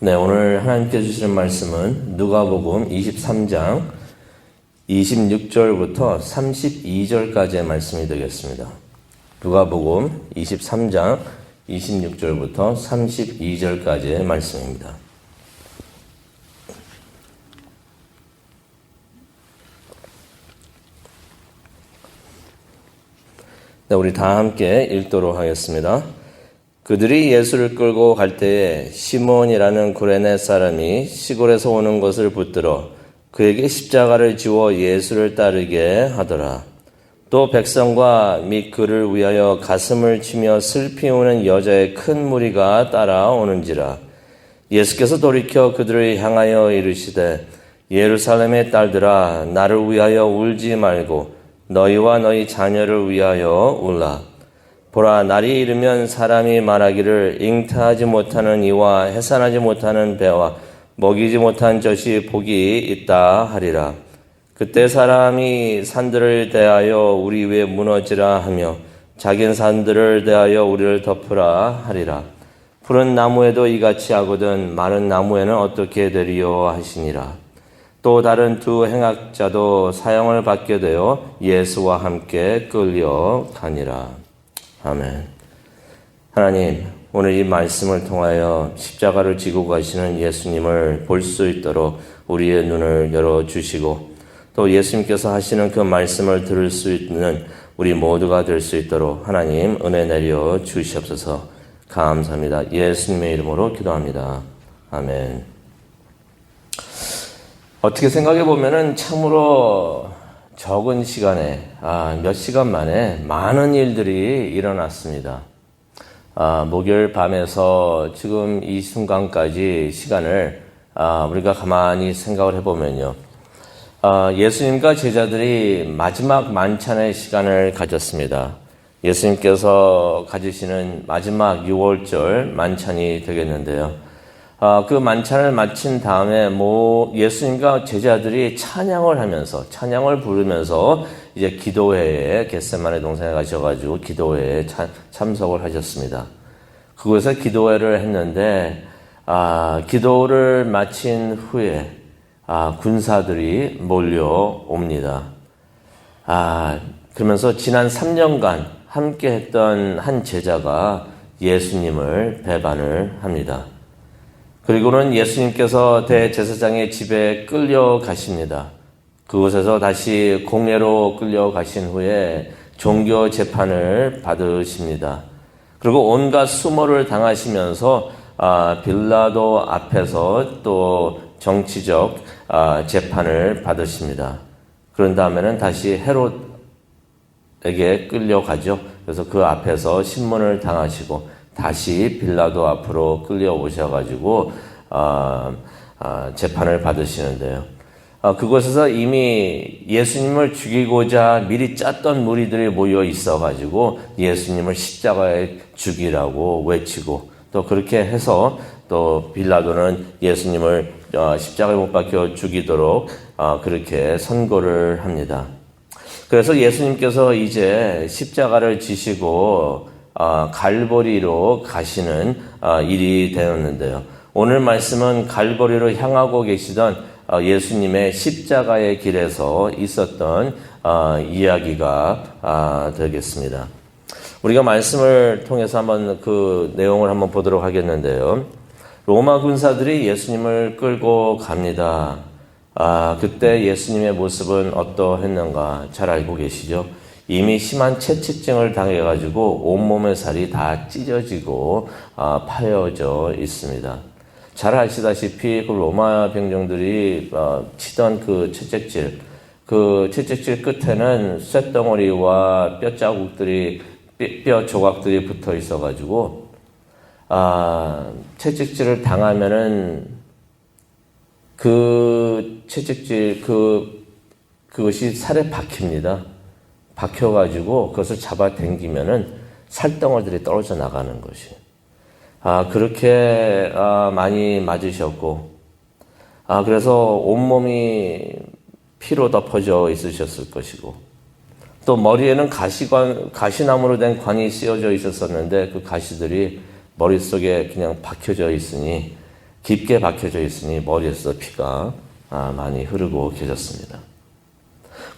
네, 오늘 하나님께 주시는 말씀은 누가복음 23장 26절부터 32절까지의 말씀이 되겠습니다. 누가복음 23장 26절부터 32절까지의 말씀입니다. 네, 우리 다 함께 읽도록 하겠습니다. 그들이 예수를 끌고 갈 때에 시몬이라는 구레네 사람이 시골에서 오는 것을 붙들어 그에게 십자가를 지워 예수를 따르게 하더라. 또 백성과 및 그를 위하여 가슴을 치며 슬피 우는 여자의 큰 무리가 따라오는지라. 예수께서 돌이켜 그들을 향하여 이르시되 예루살렘의 딸들아, 나를 위하여 울지 말고 너희와 너희 자녀를 위하여 울라. 보라, 날이 이르면 사람이 말하기를 잉태하지 못하는 이와 해산하지 못하는 배와 먹이지 못한 젖이 복이 있다 하리라. 그때 사람이 산들을 대하여 우리 위에 무너지라 하며 작은 산들을 대하여 우리를 덮으라 하리라. 푸른 나무에도 이같이 하거든 마른 나무에는 어떻게 되리요 하시니라. 또 다른 두 행악자도 사형을 받게 되어 예수와 함께 끌려가니라. 아멘. 하나님, 오늘 이 말씀을 통하여 십자가를 지고 가시는 예수님을 볼 수 있도록 우리의 눈을 열어주시고 또 예수님께서 하시는 그 말씀을 들을 수 있는 우리 모두가 될 수 있도록 하나님 은혜 내려 주시옵소서. 감사합니다. 예수님의 이름으로 기도합니다. 아멘. 어떻게 생각해 보면은 참으로 적은 시간에, 몇 시간 만에 많은 일들이 일어났습니다. 목요일 밤에서 지금 이 순간까지 시간을, 우리가 가만히 생각을 해보면요. 예수님과 제자들이 마지막 만찬의 시간을 가졌습니다. 예수님께서 가지시는 마지막 6월절 만찬이 되겠는데요. 그 만찬을 마친 다음에 예수님과 제자들이 찬양을 하면서 찬양을 부르면서 이제 기도회에 겟세마네 동산에 가셔가지고 기도회에 참석을 하셨습니다. 그곳에서 기도회를 했는데 기도를 마친 후에 군사들이 몰려옵니다. 그러면서 지난 3년간 함께했던 한 제자가 예수님을 배반을 합니다. 그리고는 예수님께서 대제사장의 집에 끌려가십니다. 그곳에서 다시 공회로 끌려가신 후에 종교 재판을 받으십니다. 그리고 온갖 수모를 당하시면서 빌라도 앞에서 또 정치적 재판을 받으십니다. 그런 다음에는 다시 헤롯에게 끌려가죠. 그래서 그 앞에서 신문을 당하시고 다시 빌라도 앞으로 끌려오셔가지고 재판을 받으시는데요. 그곳에서 이미 예수님을 죽이고자 미리 짰던 무리들이 모여 있어가지고 예수님을 십자가에 죽이라고 외치고 또 그렇게 해서 또 빌라도는 예수님을 십자가에 못 박혀 죽이도록 그렇게 선고를 합니다. 그래서 예수님께서 이제 십자가를 지시고 갈보리로 가시는 일이 되었는데요. 오늘 말씀은 갈보리로 향하고 계시던 예수님의 십자가의 길에서 있었던 이야기가 되겠습니다. 우리가 말씀을 통해서 한번 그 내용을 한번 보도록 하겠는데요. 로마 군사들이 예수님을 끌고 갑니다. 그때 예수님의 모습은 어떠했는가 잘 알고 계시죠? 이미 심한 채찍증을 당해가지고 온몸의 살이 다 찢어지고 파여져 있습니다. 잘 아시다시피 그 로마 병정들이 치던 그 채찍질 끝에는 쇳덩어리와 뼈 조각들이 붙어 있어가지고 채찍질을 당하면은 그 채찍질 그것이 살에 박힙니다. 박혀가지고 그것을 잡아 당기면은 살덩어리들이 떨어져 나가는 것이. 그렇게 많이 맞으셨고, 그래서 온몸이 피로 덮어져 있으셨을 것이고, 또 머리에는 가시나무로 된 관이 씌워져 있었었는데 그 가시들이 머릿속에 그냥 박혀져 있으니 깊게 박혀져 있으니 머리에서 피가 많이 흐르고 계셨습니다.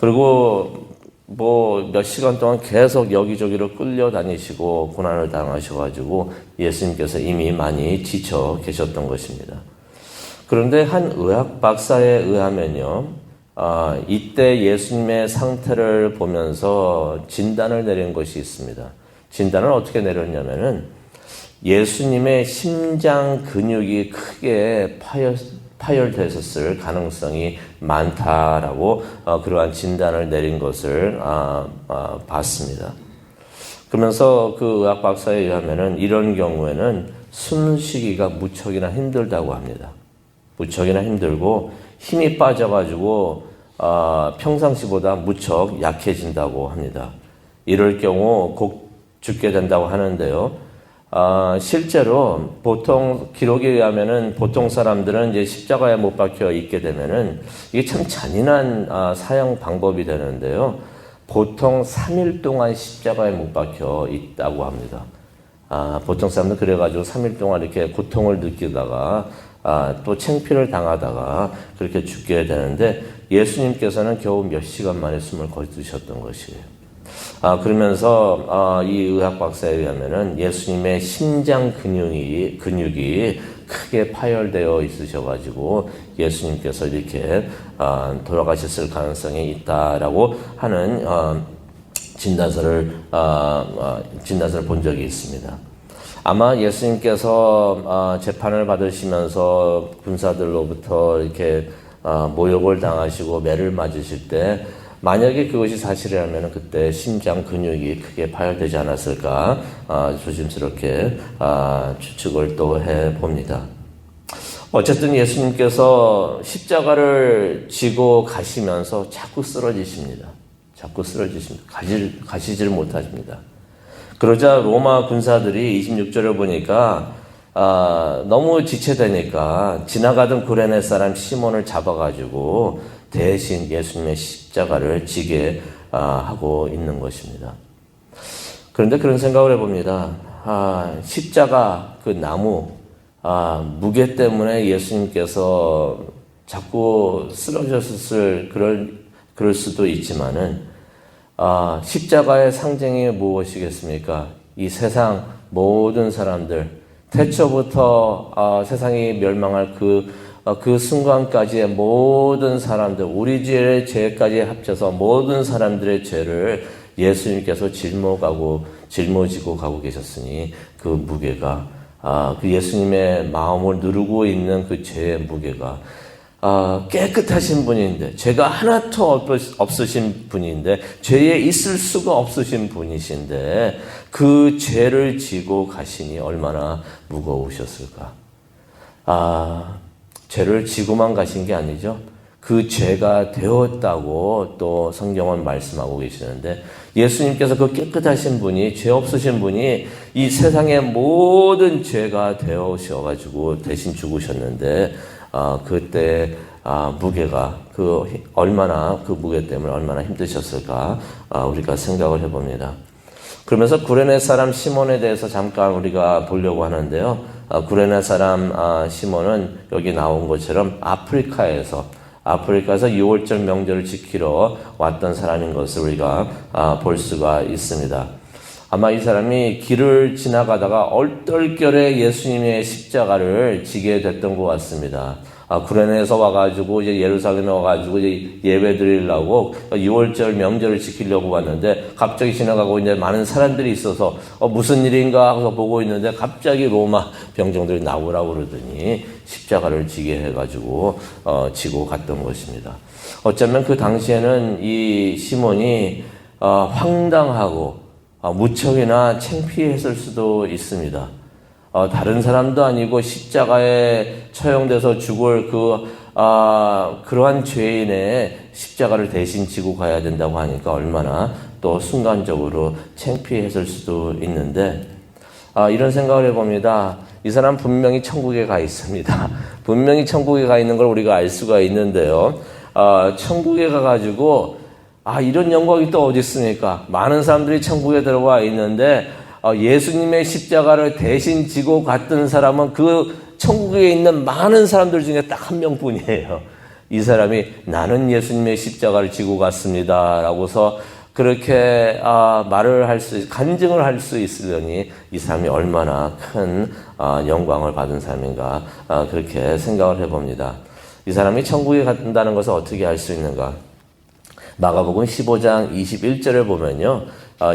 그리고 몇 시간 동안 계속 여기저기로 끌려다니시고 고난을 당하셔가지고 예수님께서 이미 많이 지쳐 계셨던 것입니다. 그런데 한 의학 박사에 의하면요, 이때 예수님의 상태를 보면서 진단을 내린 것이 있습니다. 진단을 어떻게 내렸냐면은 예수님의 심장 근육이 크게 파열되었을 가능성이 많다라고 그러한 진단을 내린 것을 봤습니다. 그러면서 그 의학 박사에 의하면은 이런 경우에는 숨쉬기가 무척이나 힘들다고 합니다. 무척이나 힘들고 힘이 빠져가지고 평상시보다 무척 약해진다고 합니다. 이럴 경우 곧 죽게 된다고 하는데요. 실제로 보통 기록에 의하면은 보통 사람들은 이제 십자가에 못 박혀 있게 되면은 이게 참 잔인한 사형 방법이 되는데요. 보통 3일 동안 십자가에 못 박혀 있다고 합니다. 보통 사람들 그래가지고 3일 동안 이렇게 고통을 느끼다가 또 창피를 당하다가 그렇게 죽게 되는데 예수님께서는 겨우 몇 시간 만에 숨을 거두셨던 것이에요. 그러면서 이 의학 박사에 의하면은 예수님의 심장 근육이 크게 파열되어 있으셔가지고 예수님께서 이렇게 돌아가셨을 가능성이 있다라고 하는 진단서를 본 적이 있습니다. 아마 예수님께서 재판을 받으시면서 군사들로부터 이렇게 모욕을 당하시고 매를 맞으실 때 만약에 그것이 사실이라면 그때 심장 근육이 크게 파열되지 않았을까 조심스럽게 추측을 또 해봅니다. 어쨌든 예수님께서 십자가를 지고 가시면서 자꾸 쓰러지십니다. 가시지를 못하십니다. 그러자 로마 군사들이 26절을 보니까 너무 지체되니까 지나가던 구레네 사람 시몬을 잡아가지고 대신 예수님의 십자가를 지게 하고 있는 것입니다. 그런데 그런 생각을 해봅니다. 십자가 그 나무 무게 때문에 예수님께서 자꾸 쓰러졌을 그럴 수도 있지만은 십자가의 상징이 무엇이겠습니까? 이 세상 모든 사람들, 태초부터 세상이 멸망할 그 순간까지의 모든 사람들, 우리 죄까지 합쳐서 모든 사람들의 죄를 예수님께서 짊어지고 가고 계셨으니 그 무게가, 그 예수님의 마음을 누르고 있는 그 죄의 무게가 깨끗하신 분인데, 죄가 하나도 없으신 분인데, 죄에 있을 수가 없으신 분이신데, 그 죄를 지고 가시니 얼마나 무거우셨을까. 죄를 지고만 가신 게 아니죠. 그 죄가 되었다고 또 성경은 말씀하고 계시는데, 예수님께서 그 깨끗하신 분이, 죄 없으신 분이 이 세상의 모든 죄가 되어셔가지고 대신 죽으셨는데, 그때 무게가 얼마나 그 무게 때문에 얼마나 힘드셨을까 우리가 생각을 해봅니다. 그러면서 구레네 사람 시몬에 대해서 잠깐 우리가 보려고 하는데요. 구레네 사람 시몬은 여기 나온 것처럼 아프리카에서 6월절 명절을 지키러 왔던 사람인 것을 우리가 볼 수가 있습니다. 아마 이 사람이 길을 지나가다가 얼떨결에 예수님의 십자가를 지게 됐던 것 같습니다. 구레네에서 와가지고 이제 예루살렘에 와가지고 이제 예배 드리려고 6월절 명절을 지키려고 왔는데 갑자기 지나가고 이제 많은 사람들이 있어서 무슨 일인가 하고 보고 있는데 갑자기 로마 병정들이 나오라고 그러더니 십자가를 지게 해가지고 지고 갔던 것입니다. 어쩌면 그 당시에는 이 시몬이 황당하고 무척이나 창피했을 수도 있습니다. 다른 사람도 아니고 십자가에 처형돼서 죽을 그러한 죄인의 십자가를 대신 지고 가야 된다고 하니까 얼마나 또 순간적으로 창피했을 수도 있는데, 이런 생각을 해봅니다. 이 사람 분명히 천국에 가 있습니다. 분명히 천국에 가 있는 걸 우리가 알 수가 있는데요. 천국에 가가지고 이런 영광이 또 어디 있습니까? 많은 사람들이 천국에 들어와 있는데 예수님의 십자가를 대신 지고 갔던 사람은 그 천국에 있는 많은 사람들 중에 딱 한 명뿐이에요. 이 사람이 나는 예수님의 십자가를 지고 갔습니다 라고서 그렇게 말을 간증을 할 수 있으려니 이 사람이 얼마나 큰 영광을 받은 사람인가 그렇게 생각을 해봅니다. 이 사람이 천국에 간다는 것을 어떻게 알 수 있는가? 마가복음 15장 21절을 보면요.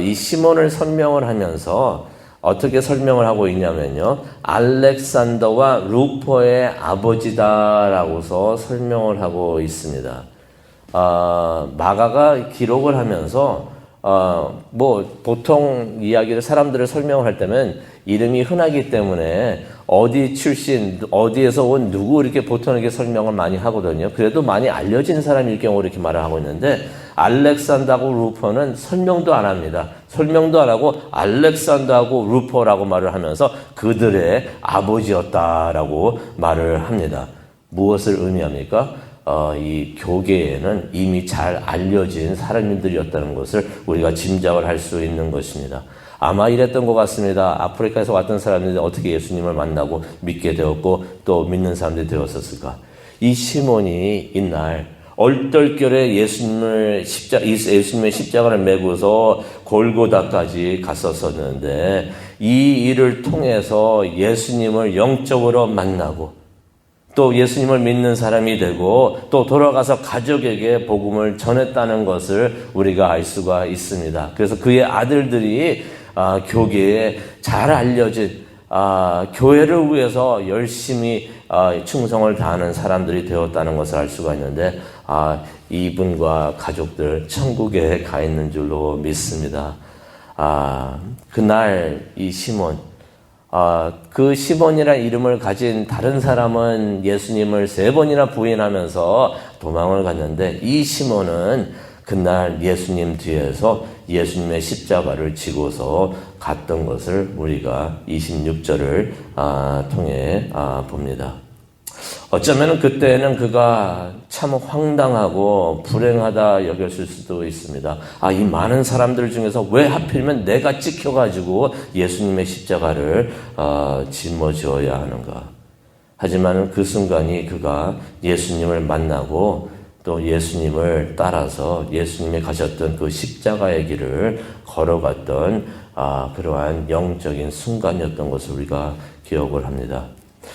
이 시몬을 설명을 하면서 어떻게 설명을 하고 있냐면요. 알렉산더와 루포의 아버지다라고서 설명을 하고 있습니다. 마가가 기록을 하면서 보통 이야기를 사람들을 설명을 할 때면 이름이 흔하기 때문에 어디 출신, 어디에서 온 누구 이렇게 보통 이렇게 설명을 많이 하거든요. 그래도 많이 알려진 사람일 경우 이렇게 말을 하고 있는데 알렉산더하고 루포는 설명도 안 합니다. 설명도 안 하고 알렉산더하고 루포라고 말을 하면서 그들의 아버지였다라고 말을 합니다. 무엇을 의미합니까? 이 교계에는 이미 잘 알려진 사람들이었다는 것을 우리가 짐작을 할 수 있는 것입니다. 아마 이랬던 것 같습니다. 아프리카에서 왔던 사람들이 어떻게 예수님을 만나고 믿게 되었고 또 믿는 사람들이 되었었을까? 이 시몬이 이날 얼떨결에 예수님의 십자가를 메고서 골고다까지 갔었었는데 이 일을 통해서 예수님을 영적으로 만나고 또 예수님을 믿는 사람이 되고 또 돌아가서 가족에게 복음을 전했다는 것을 우리가 알 수가 있습니다. 그래서 그의 아들들이 교계에 잘 알려진 교회를 위해서 열심히 충성을 다하는 사람들이 되었다는 것을 알 수가 있는데 이분과 가족들 천국에 가 있는 줄로 믿습니다. 그날 이 시몬 그 시몬이라는 이름을 가진 다른 사람은 예수님을 3번이나 부인하면서 도망을 갔는데 이 시몬은 그날 예수님 뒤에서 예수님의 십자가를 지고서 갔던 것을 우리가 26절을 통해 봅니다. 어쩌면 그때는 그가 참 황당하고 불행하다 여겼을 수도 있습니다. 이 많은 사람들 중에서 왜 하필이면 내가 찍혀가지고 예수님의 십자가를 짊어져야 하는가. 하지만 그 순간이 그가 예수님을 만나고 또 예수님을 따라서 예수님이 가셨던 그 십자가의 길을 걸어갔던 그러한 영적인 순간이었던 것을 우리가 기억을 합니다.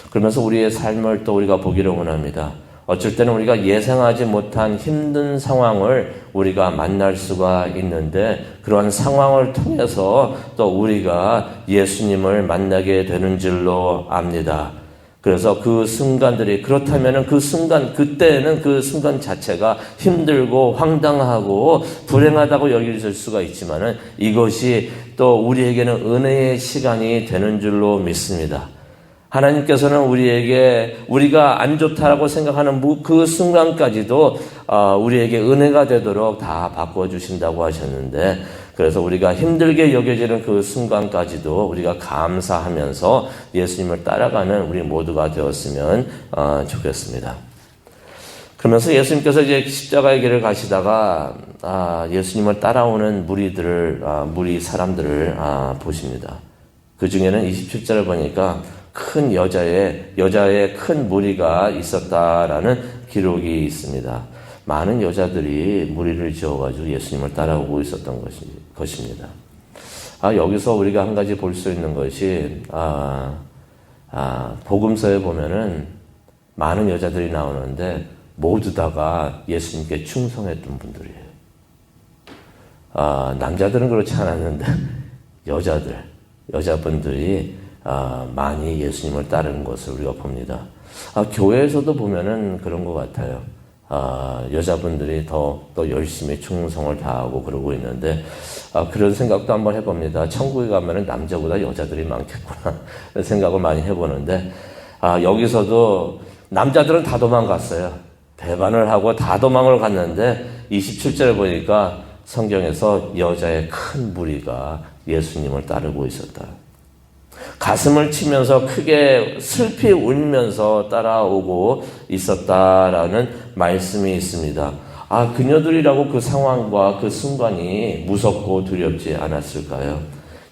그러면서 우리의 삶을 또 우리가 보기를 원합니다. 어쩔 때는 우리가 예상하지 못한 힘든 상황을 우리가 만날 수가 있는데 그러한 상황을 통해서 또 우리가 예수님을 만나게 되는 줄로 압니다. 그래서 그 순간들이 그렇다면 그때는 그 순간 자체가 힘들고 황당하고 불행하다고 여길 수가 있지만은 이것이 또 우리에게는 은혜의 시간이 되는 줄로 믿습니다. 하나님께서는 우리가 안 좋다라고 생각하는 그 순간까지도 우리에게 은혜가 되도록 다 바꿔주신다고 하셨는데 그래서 우리가 힘들게 여겨지는 그 순간까지도 우리가 감사하면서 예수님을 따라가는 우리 모두가 되었으면 좋겠습니다. 그러면서 예수님께서 이제 십자가의 길을 가시다가 예수님을 따라오는 무리 사람들을 보십니다. 그 중에는 27절을 보니까 큰 여자의 큰 무리가 있었다라는 기록이 있습니다. 많은 여자들이 무리를 지어가지고 예수님을 따라오고 있었던 것입니다. 여기서 우리가 한 가지 볼 수 있는 것이, 복음서에 보면은 많은 여자들이 나오는데 모두 다가 예수님께 충성했던 분들이에요. 남자들은 그렇지 않았는데 여자분들이 많이 예수님을 따르는 것을 우리가 봅니다. 교회에서도 보면은 그런 것 같아요. 여자분들이 더 열심히 충성을 다하고 그러고 있는데, 그런 생각도 한번 해봅니다. 천국에 가면은 남자보다 여자들이 많겠구나. 생각을 많이 해보는데, 여기서도 남자들은 다 도망갔어요. 배반을 하고 다 도망을 갔는데, 27절에 보니까 성경에서 여자의 큰 무리가 예수님을 따르고 있었다. 가슴을 치면서 크게 슬피 울면서 따라오고 있었다라는 말씀이 있습니다. 그녀들이라고 그 상황과 그 순간이 무섭고 두렵지 않았을까요?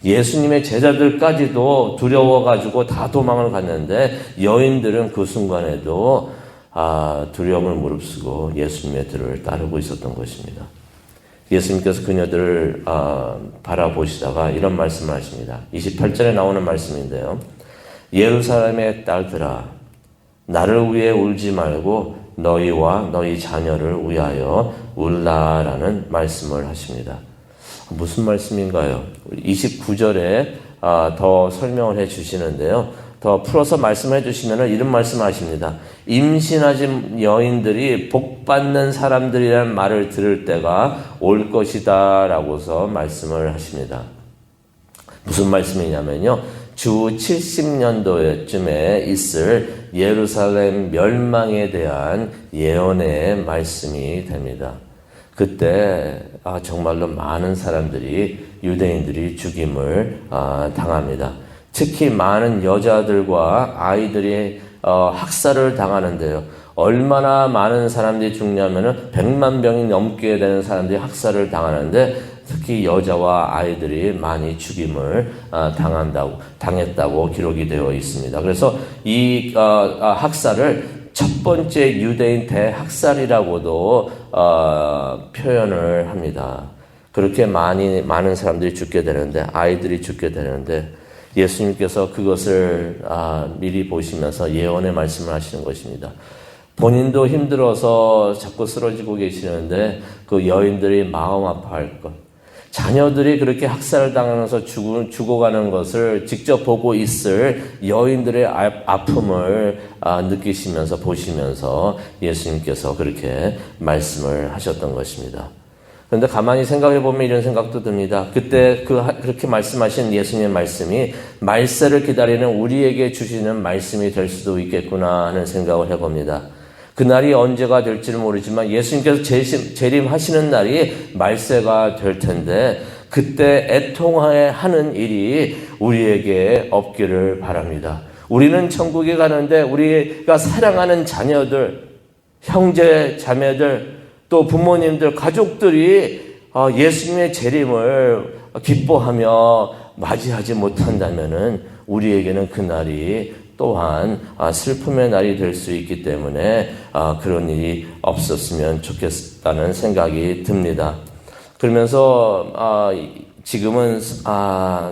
예수님의 제자들까지도 두려워가지고 다 도망을 갔는데 여인들은 그 순간에도 두려움을 무릅쓰고 예수님의 뒤를 따르고 있었던 것입니다. 예수님께서 그녀들을 바라보시다가 이런 말씀을 하십니다. 28절에 나오는 말씀인데요. 예루살렘의 딸들아, 나를 위해 울지 말고 너희와 너희 자녀를 위하여 울라라는 말씀을 하십니다. 무슨 말씀인가요? 29절에 더 설명을 해 주시는데요. 더 풀어서 말씀해 주시면 이런 말씀을 하십니다. 임신하신 여인들이 복받는 사람들이라는 말을 들을 때가 올 것이다 라고서 말씀을 하십니다. 무슨 말씀이냐면요. 주 70년도쯤에 있을 예루살렘 멸망에 대한 예언의 말씀이 됩니다. 그때 정말로 많은 사람들이 유대인들이 죽임을 당합니다. 특히 많은 여자들과 아이들이 학살을 당하는데요. 얼마나 많은 사람들이 죽냐면은 100만 명이 넘게 되는 사람들이 학살을 당하는데 특히 여자와 아이들이 많이 죽임을 당했다고 기록이 되어 있습니다. 그래서 이 학살을 첫 번째 유대인 대학살이라고도 표현을 합니다. 그렇게 많은 사람들이 죽게 되는데, 아이들이 죽게 되는데, 예수님께서 그것을 미리 보시면서 예언의 말씀을 하시는 것입니다. 본인도 힘들어서 자꾸 쓰러지고 계시는데 그 여인들이 마음 아파할 것, 자녀들이 그렇게 학살을 당하면서 죽어가는 것을 직접 보고 있을 여인들의 아픔을 느끼시면서 보시면서 예수님께서 그렇게 말씀을 하셨던 것입니다. 그런데 가만히 생각해 보면 이런 생각도 듭니다. 그때 그렇게 말씀하신 예수님의 말씀이 말세를 기다리는 우리에게 주시는 말씀이 될 수도 있겠구나 하는 생각을 해봅니다. 그날이 언제가 될지는 모르지만 예수님께서 재림하시는 날이 말세가 될 텐데 그때 애통하는 일이 우리에게 없기를 바랍니다. 우리는 천국에 가는데 우리가 사랑하는 자녀들, 형제, 자매들, 또 부모님들, 가족들이 예수님의 재림을 기뻐하며 맞이하지 못한다면은 우리에게는 그날이 또한 슬픔의 날이 될 수 있기 때문에 그런 일이 없었으면 좋겠다는 생각이 듭니다. 그러면서 지금은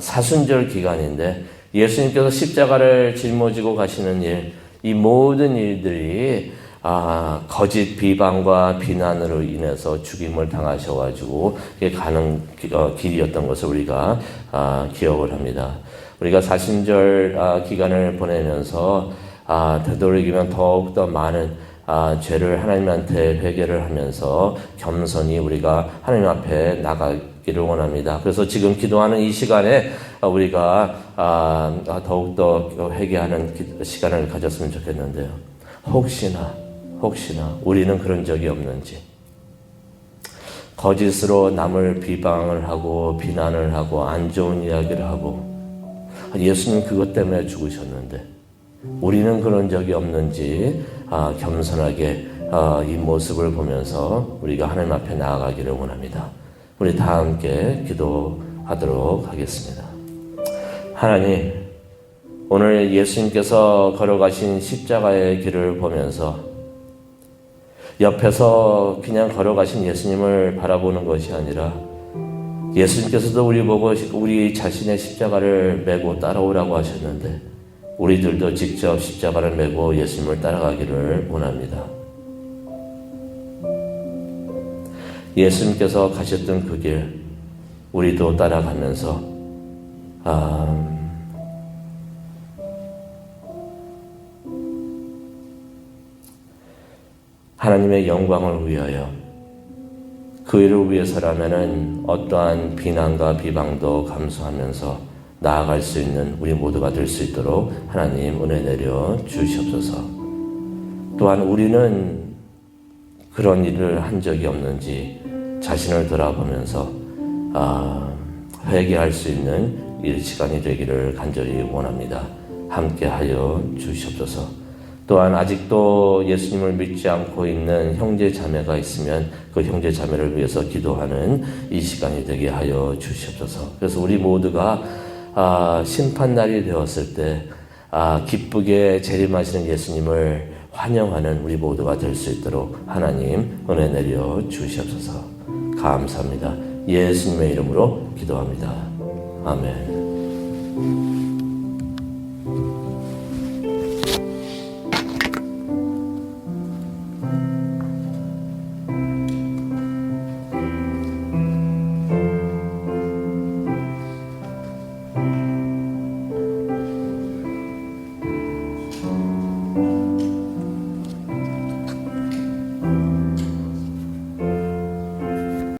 사순절 기간인데 예수님께서 십자가를 짊어지고 가시는 일, 이 모든 일들이 거짓 비방과 비난으로 인해서 죽임을 당하셔가지고 가는 길이었던 것을 우리가 기억을 합니다. 우리가 사순절 기간을 보내면서 되도록이면 더욱더 많은 죄를 하나님한테 회개를 하면서 겸손히 우리가 하나님 앞에 나가기를 원합니다. 그래서 지금 기도하는 이 시간에 우리가 더욱더 회개하는 시간을 가졌으면 좋겠는데요. 혹시나 우리는 그런 적이 없는지, 거짓으로 남을 비방을 하고 비난을 하고 안 좋은 이야기를 하고 예수님 그것 때문에 죽으셨는데 우리는 그런 적이 없는지 겸손하게 이 모습을 보면서 우리가 하나님 앞에 나아가기를 원합니다. 우리 다 함께 기도하도록 하겠습니다. 하나님, 오늘 예수님께서 걸어가신 십자가의 길을 보면서 옆에서 그냥 걸어가신 예수님을 바라보는 것이 아니라 예수님께서도 우리 보고 우리 자신의 십자가를 메고 따라오라고 하셨는데 우리들도 직접 십자가를 메고 예수님을 따라가기를 원합니다. 예수님께서 가셨던 그 길 우리도 따라가면서 하나님의 영광을 위하여 그 일을 위해서라면은 어떠한 비난과 비방도 감수하면서 나아갈 수 있는 우리 모두가 될 수 있도록 하나님 은혜 내려 주시옵소서. 또한 우리는 그런 일을 한 적이 없는지 자신을 돌아보면서 회개할 수 있는 이 시간이 되기를 간절히 원합니다. 함께하여 주시옵소서. 또한 아직도 예수님을 믿지 않고 있는 형제 자매가 있으면 그 형제 자매를 위해서 기도하는 이 시간이 되게 하여 주시옵소서. 그래서 우리 모두가 심판날이 되었을 때 기쁘게 재림하시는 예수님을 환영하는 우리 모두가 될 수 있도록 하나님 은혜 내려 주시옵소서. 감사합니다. 예수님의 이름으로 기도합니다. 아멘.